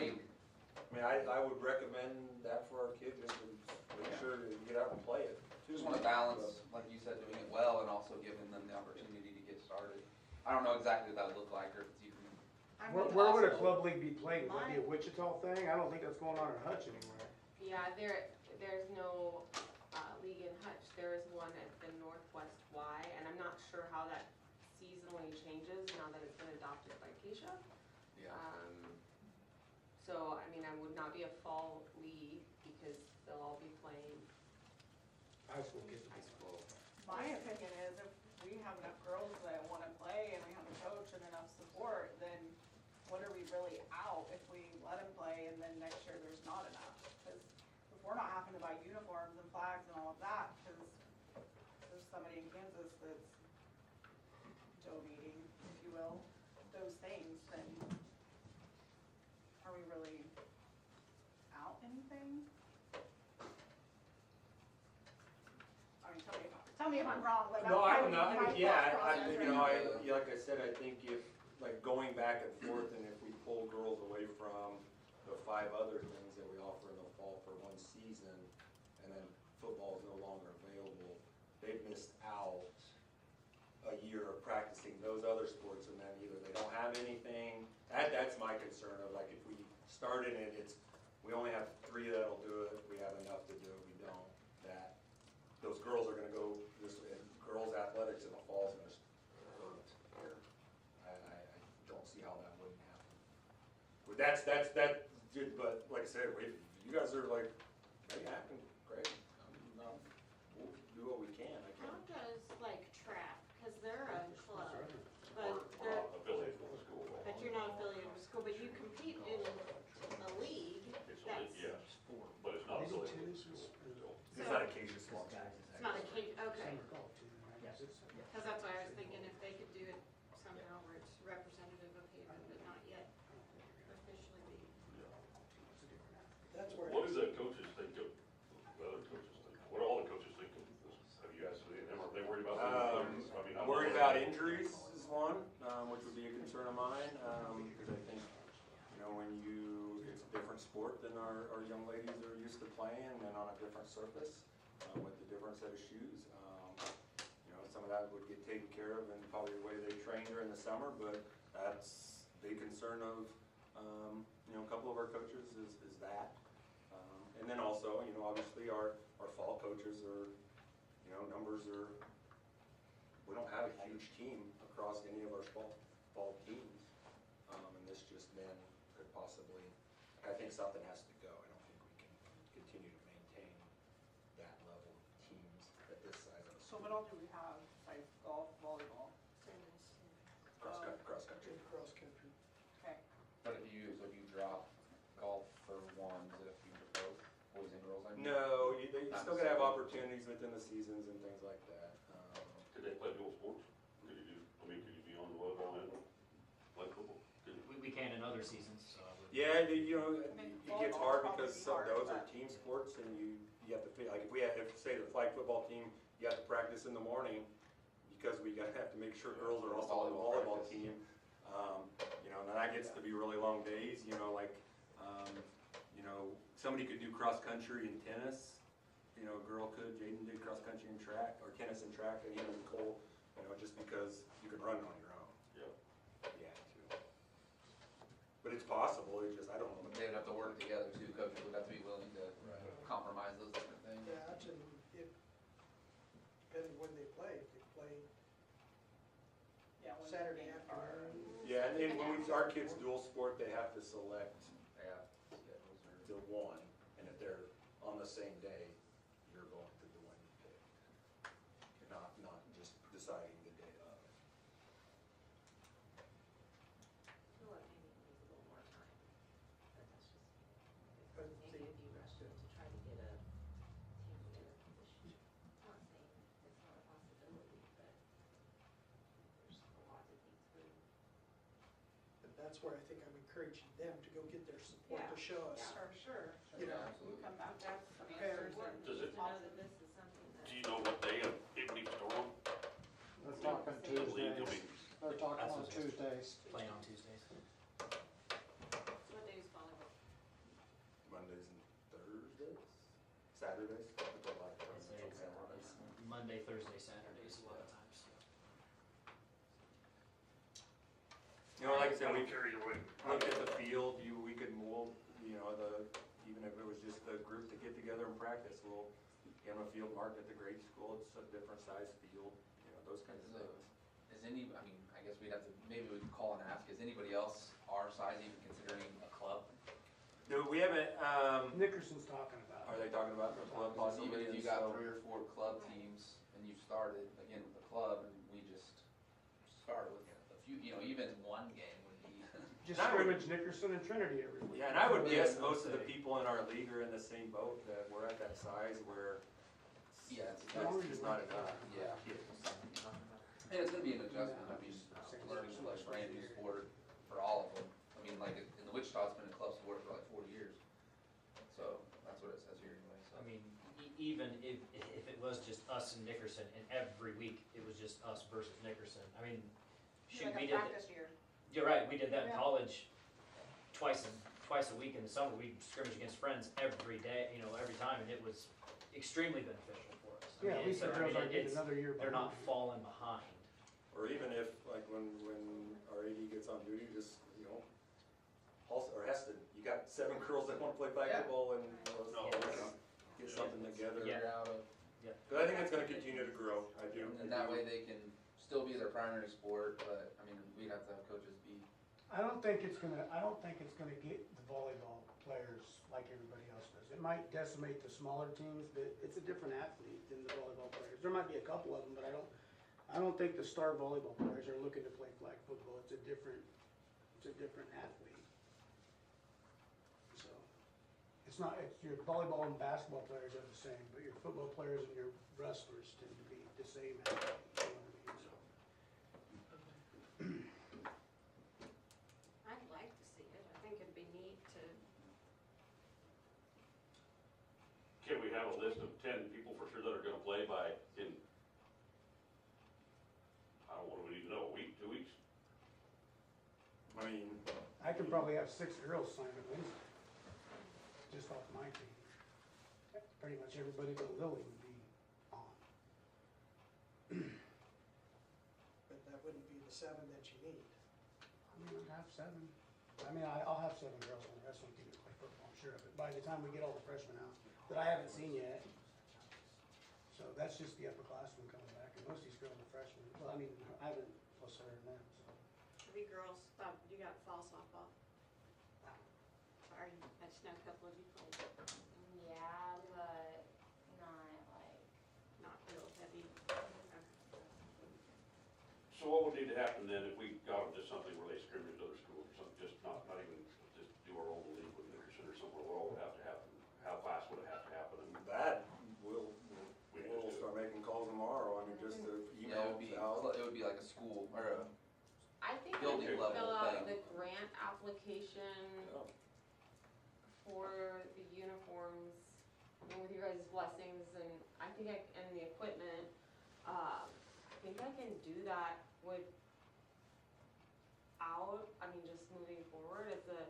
mean, I would recommend that for our kids, just to make sure that you get out and play it. just wanna balance, like you said, doing it well and also giving them the opportunity to get started. I don't know exactly what that would look like or if it's even, I Where, mean, where would a possible. club league be played? Would that be a Wichita thing? I don't think that's going on in Hutch anywhere. Yeah, there's no league in Hutch. There is one at the Northwest Y, and I'm not sure how that seasonally changes now that it's been adopted by Keisha. yeah. So, I mean, I would not be a fall league because they'll all be playing. High school kids would be. My opinion is if we have enough girls that wanna play and we have a coach and enough support, then what are we really out if we let them play and then next year there's not enough? Cause if we're not having to buy uniforms and flags and all of that, cause there's somebody in Kansas that's donating, if you will, those things, then are we really out anything? I mean, tell me if I'm wrong, but that's No, I kind don't of know, my yeah, thought process right now. like I said, I think if, like, going back and forth, and if we pull girls away from the 5 other things that we offer in the fall for one season, and then football is no longer available, they've missed out a year of practicing those other sports and then either they don't have anything. That's my concern of like if we started it, we only have 3 that'll do it, we have enough to do it, we don't. That, those girls are gonna go, girls athletics in the fall is just hurt here. I don't see how that wouldn't happen. But but like I said, if you guys are like, make it happen, great. We'll do what we can, I How can't. does like track, cause they're a club, Or but they're, affiliated with the school. but you're not affiliated with school, but you compete in a league It's, that's, yes, but it's not affiliated with the school. It's not a case of small guys. it's not a cage, okay. Summer golf too, right? Yes. Cause that's why I was thinking if they could do it somehow where it's representative of Haven, but not yet officially be. That's where. What do the coaches think of, the other coaches think, what do all the coaches think of this? Have you asked them, are they worried about things? I mean, I'm worried about injuries is one, which would be a concern of mine, because I think, when it's a different sport than our young ladies are used to playing and on a different surface, with a different set of shoes. Some of that would get taken care of in probably the way they train during the summer, but that's a big concern of, a couple of our coaches is that. And then also, obviously our fall coaches are, numbers are, we don't have a huge team across any of our fall teams. And this just then could possibly, I think something has to go. I don't think we can continue to maintain that level of teams at this size of a So school. what all do we have, like golf, volleyball? Cross country. Cross country. Okay, But if you drop golf for one, is it a few for both, boys and girls? I mean? No, you still gotta have opportunities within the seasons and things like that. Could they play dual sports? Could you be on the volleyball and play football? We can in other seasons, so. I would- Yeah, it gets hard volleyball because probably be those hard, are but- team sports and you have to, like, if say the flag football team, you have to practice in the morning because we have to make sure girls are also on the volleyball team. And that gets to be really long days, somebody could do cross country and tennis, a girl could, Jaden did cross country and track, or tennis and track, and even Nicole, just because you can run on your own. Yeah. Yeah, too. But it's possible, I don't know. They would have to work together too, coaches would have to be willing to compromise those different things. Yeah, and depending when they play, if they play yeah. when the Saturday games are. afternoon. Yeah, and then when our kids dual sport, they have to select Yeah, schedules are. the one, and if they're on the same day, you're going to the one you picked. You're not just deciding the day of. feel like maybe it needs a little more time, but that's just, But maybe if you rushed it to try to get a team together position. I'm not saying it's not a possibility, but there's a lot to think through. But that's where I think I'm encouraging them to go get their support to Yeah. show us. For sure. You know, You come back with That's some very answers important. and Does it- To know that this is something that. Do you know what day it needs to run? They're talking The league will Tuesdays, be, they're talking That's on what- Tuesdays. Playing on Tuesdays. What day is volleyball? Mondays and Thursdays, Saturdays. we put a lot of I'd say tournaments it's on Saturdays. Monday, Thursday, Saturdays a lot of times. Like I said, we looked at the field, we could mold, even if it was just a group to get together and practice, we'll give them a field mark at the grade school, it's a different size field, those kinds of things. Is I guess we'd have to, maybe we could call and ask, is anybody else our size even considering a club? No, we haven't, Nickerson's talking about are it. they talking about the club Because possibly? even if you and got so- 3 or 4 club teams and you started again with the club and we just started with a few, even one game would be. Just scrimmage Nickerson and Trinity every week. Yeah, and I would Yeah, guess I most would of the say. people in our league are in the same boat, that we're at that size where Yeah, it's not enough. Yeah. kids. And it's gonna be an adjustment, learning to like brand new sport for all of them. Like in the Wichita, it's been a club sport for like 40 years. So that's what it says here anyway, so. I mean, even if it was just us and Nickerson, and every week it was just us versus Nickerson, I mean, shoot, we Like a did, practice year. you're right, we did that in Yeah. college twice a week in the summer, we'd scrimmage against friends every day, every time, and it was extremely beneficial for us. I Yeah, mean, at least the it's- I girls mean, aren't getting it's- another year They're not behind. falling behind. Or even if, like, when our AD gets on duty, just, also, or has to, you got 7 girls that wanna play basketball and, No. let's get something together. Figure out a, But I think it's gonna continue to grow, I do. and that way they can still be their primary sport, but, I mean, we'd have to have coaches be, I don't think it's gonna get the volleyball players like everybody else does. It might decimate the smaller teams, but it's a different athlete than the volleyball players. There might be a couple of them, but I don't think the star volleyball players are looking to play flag football. It's a different athlete. So, your volleyball and basketball players are the same, but your football players and your wrestlers tend to be the same athlete, you know what I mean? So, I'd like to see it. I think it'd be neat to, Can we have a list of 10 people for sure that are gonna play by, I don't know, what do we need to know, a week, 2 weeks? I mean, I could probably have 6 girls sign up Wednesday, just off my team. Pretty much everybody but Lily would be on. But that wouldn't be the 7 that you need. I mean, I'd have 7. I mean, I'll have 7 girls on the wrestling team that play football, I'm sure of it, by the time we get all the freshmen out, that I haven't seen yet. So that's just the upperclassmen coming back, and most of these girls are freshmen. Well, I mean, I haven't plus her and them, so. have you girls, you got fall softball? Sorry, I just know a couple of you played, Yeah, but not like, not real heavy. So what would need to happen then if we got them just something where they scrimmage other schools or something, just not even, just do our own league with Nickerson or somewhere, what would have to happen? How fast would it have to happen? And that, we'll start making calls tomorrow, I mean, just the yeah, emails out. it would be like a school, or a, I think we Building could level fill out thing. the grant application for the uniforms, and with your guys' blessings, and I think and the equipment, I think I can do that I mean, just moving forward as a.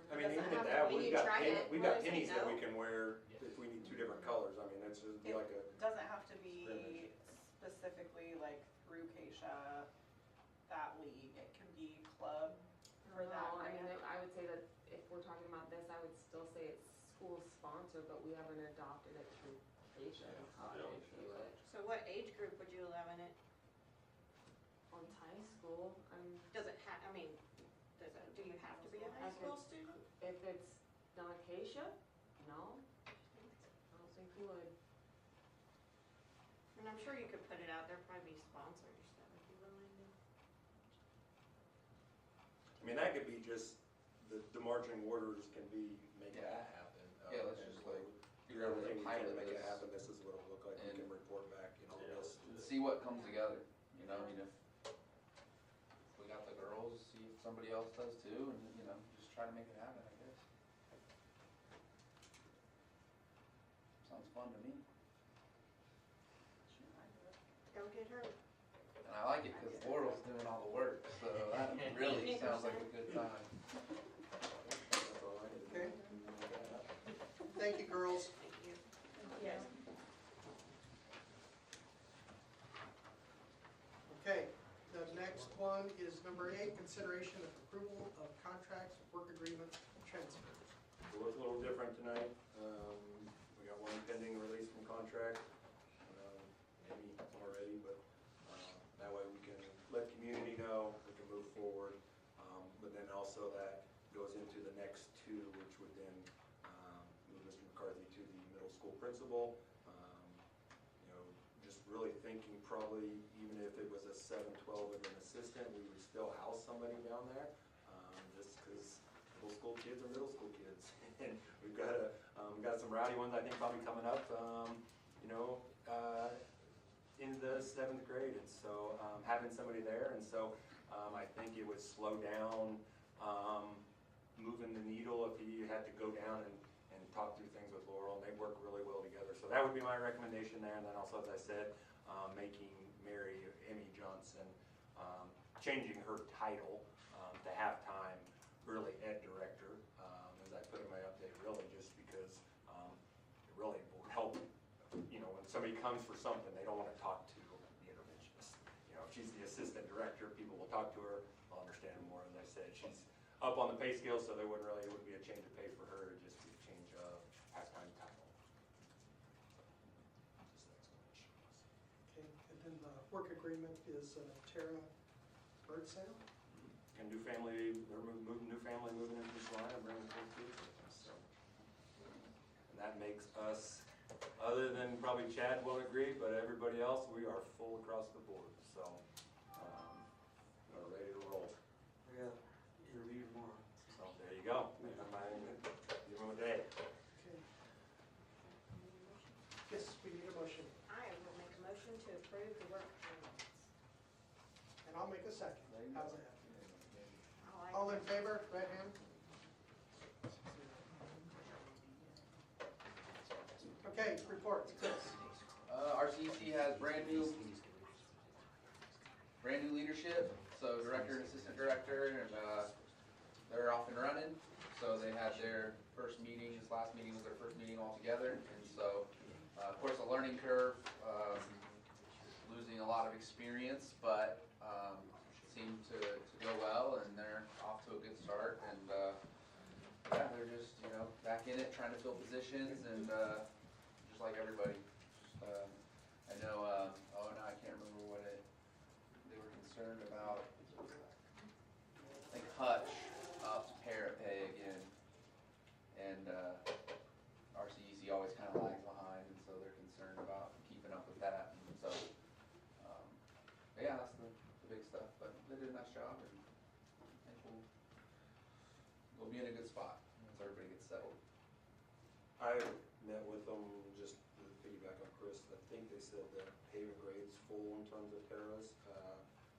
I mean, even doesn't at have that, to- we've you got, try it, we've got let us pennies that know. we can wear if we need 2 different colors, I mean, it's just be like a, It doesn't have to be scrimmage. specifically like through Keisha, that league, it can be club for that No, I mean, grant. I would say that if we're talking about this, I would still say it's school sponsored, but we haven't adopted it through Asia, is how I would view it. So what age group would you allow in it? On high school, Does it I mean, do you have to be a high school student? if it's not Acacia, no, I don't think you would. And I'm sure you could put it out there, probably be sponsors that would be willing to. I mean, that could be just, the marching orders can be, make that happen. Yeah, let's and just, we'll like, do everything we can pilot to make it this. happen, this is what it'll look like, we And- can report back, this. see what comes together, you know, I mean, if we got the girls, see if somebody else does too, and, just try to make it happen, I guess. Sounds fun to me, Don't get hurt. and I like it because Laurel's doing all the work, so that really sounds like a good time. That's all I need to do. Okay. Thank you, girls. Thank you. Yes. Okay, the next one is number 8, consideration of approval of contracts, work agreements, transfers. So it's a little different tonight, we got one pending release from contract, maybe already, but, that way we can let community know, we can move forward. But then also that goes into the next 2, which would then, move Mr. McCarthy to the middle school principal. Just really thinking probably, even if it was a 7-12 of an assistant, we would still house somebody down there, just because middle school kids are middle school kids. And we've got some rowdy ones, I think, probably coming up, in the 7th grade, and so, having somebody there, and so, I think it would slow down, moving the needle if he had to go down and talk through things with Laurel, and they work really well together, so that would be my recommendation there, and then also, as I said, making Mary, Emmy Johnson, changing her title, to halftime early ed director, as I put in my update, really just because, it really will help, when somebody comes for something, they don't wanna talk to the interventionist. she's the assistant director, people will talk to her, will understand more. As I said, she's up on the pay scale, so there wouldn't be a change of pay for her, it'd just be a change of half-time title. Just an explanation. Okay, and then the work agreement is Tara Birdsale. And new family, they're moving into this line, and bringing 4 kids with us, so. And that makes us, other than probably Chad will agree, but everybody else, we are full across the board, so, we're ready to roll. I got interview tomorrow. So, there you go. Give them a day. Okay. Yes, we need a motion, I will make a motion to approve the work agreements. and I'll make a second. How's that? I like All in favor, right hand? Okay, reports, Chris. RCEC has brand new leadership, so director and assistant director, and they're off and running. So they had their first meeting, this last meeting was their first meeting all together, and so, of course, a learning curve, losing a lot of experience, but seemed to go well, and they're off to a good start, and yeah, they're just, back in it, trying to fill positions, and just like everybody. I know, oh no, I can't remember what they were concerned about. I think Hutch upped parent pay again, and RCEC always kind of lags behind, and so they're concerned about keeping up with that, and so, but yeah, that's the big stuff, but they did a nice job, and I think we'll be in a good spot once everybody gets settled. I met with them, just to piggyback on Chris, I think they said that paving grade's full in terms of paras.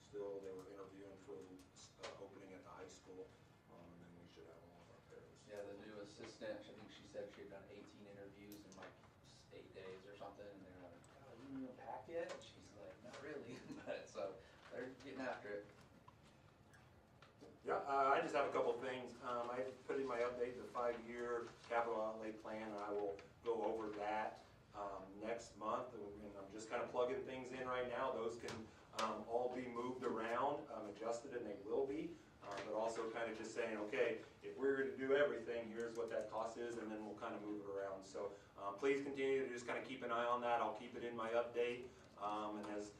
Still, they were interviewing for opening at the high school, and then we should have all of our paras. Yeah, the new assistant, I think she said she had done 18 interviews in like 8 days or something, and they were like, oh, you need a pack yet? And she's like, not really, but so they're getting after it. Yeah, I just have a couple of things. I put in my update the 5-year capital outlay plan, and I will go over that next month. And I'm just kind of plugging things in right now. Those can all be moved around, adjusted, and they will be. But also kind of just saying, okay, if we're to do everything, here's what that cost is, and then we'll kind of move it around. So please continue to just kind of keep an eye on that. I'll keep it in my update. And as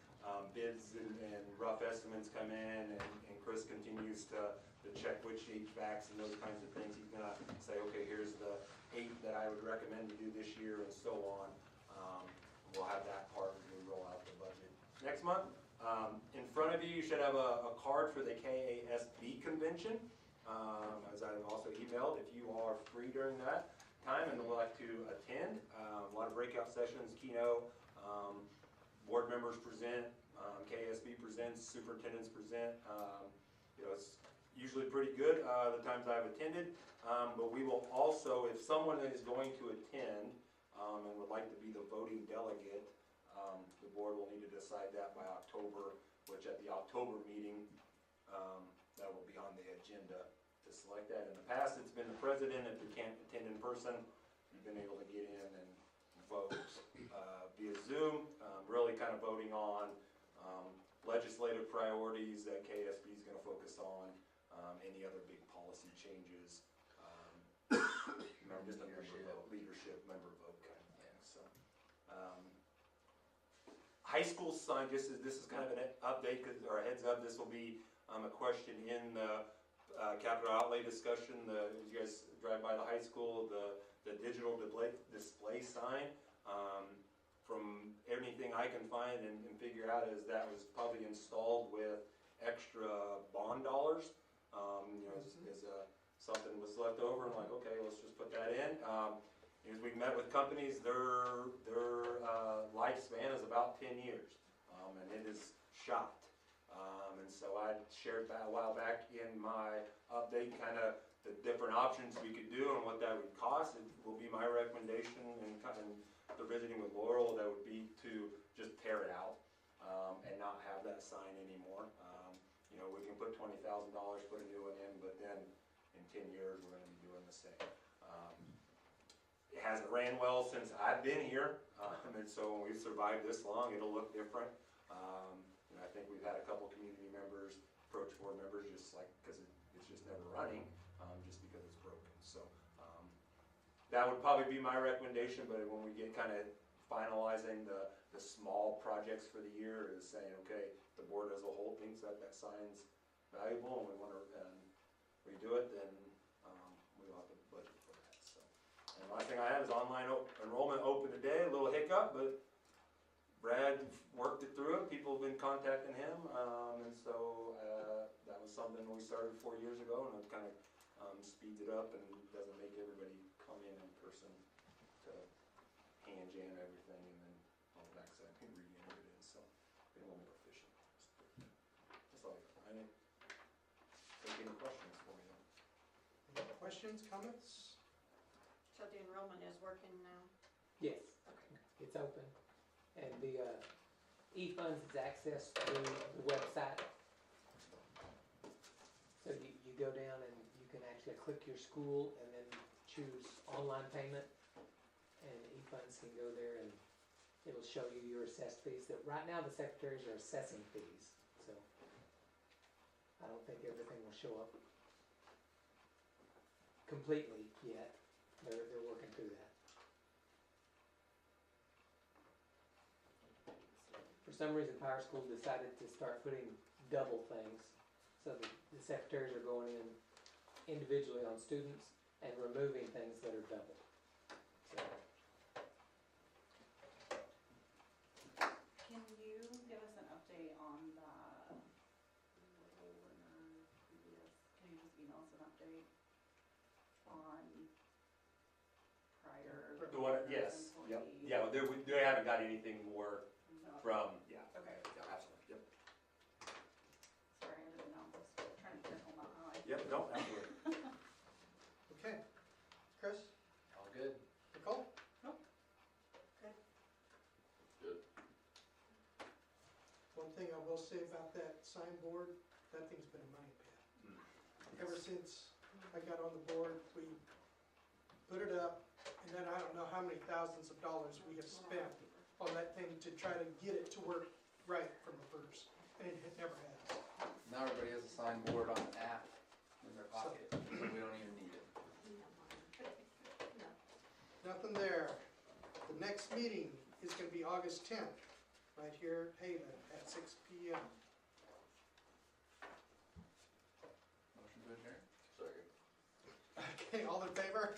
bids and rough estimates come in, and Chris continues to check which HVACs and those kinds of things, he's gonna say, okay, here's the 8 that I would recommend to do this year, and so on. We'll have that part when we roll out the budget next month. In front of you, you should have a card for the KASB convention. As I've also emailed, if you are free during that time and would like to attend, a lot of breakout sessions, keynote, board members present, KASB presents, superintendents present. It's usually pretty good the times I've attended, but we will also, if someone is going to attend and would like to be the voting delegate, the board will need to decide that by October, which at the October meeting, that will be on the agenda to select that. In the past, it's been the president. If you can't attend in person, you've been able to get in and vote via Zoom, really kind of voting on legislative priorities that KSB is going to focus on, any other big policy changes, just a leadership member vote kind of thing. So, high school sign, this is kind of an update, or a heads up, this will be a question in the capital outlay discussion. As you guys drive by the high school, the digital display sign, from anything I can find and figure out, is that was probably installed with extra bond dollars. Something was left over, and like, okay, let's just put that in. As we met with companies, their lifespan is about 10 years, and it is shot. And so I shared that a while back in my update, kind of the different options we could do and what that would cost. It will be my recommendation, and kind of the visiting with Laurel, that would be to just tear it out and not have that sign anymore. We can put $20,000, put a new one in, but then in 10 years we're going to be doing the same. It hasn't ran well since I've been here, and so when we've survived this long, it'll look different. And I think we've had a couple community members approach board members just like, because it's just never running, just because it's broken. So that would probably be my recommendation, but when we get kind of finalizing the small projects for the year is saying, okay, the board as a whole thinks that sign's valuable and we want to redo it, then we'll have to budget for that. So, and the last thing I have is online enrollment open today, a little hiccup, but Brad worked it through it. People have been contacting him, and so that was something we started 4 years ago, and it kind of speeds it up and doesn't make everybody come in person to hand jam everything and then on the backside re-enter it in, so be a little more efficient. That's all I got. Take any questions for me though. Any questions, comments? So the enrollment is working now? Yes, it's open. And the e-funds is accessed through the website. So you go down and you can actually click your school and then choose online payment. And e-funds can go there and it'll show you your assessed fees. That right now the secretaries are assessing fees. So I don't think everything will show up completely yet. They're working through that. For some reason, Power School decided to start putting double things. So the secretaries are going in individually on students and removing things that are double. So, Can you give us an update on the Little Winter previous, can you just email us an update on prior? The one, yes, yep, yeah, they haven't got anything more from, yeah. Okay. Yeah, absolutely, yep. Sorry, I didn't know, I was trying to tickle my eye. Yep, no, absolutely. Okay. Chris? All good. Nicole? Good. One thing I will say about that signboard, that thing's been a money pit. Ever since I got on the board, we put it up, and then I don't know how many thousands of dollars we have spent on that thing to try to get it to work right from the first, and it never has. Now everybody has a signboard on an app in their pocket, so we don't even need it. Nothing there. The next meeting is gonna be August 10th, right here at Haven at 6 p.m. Motion to adjourn? Second. Okay, all in favor?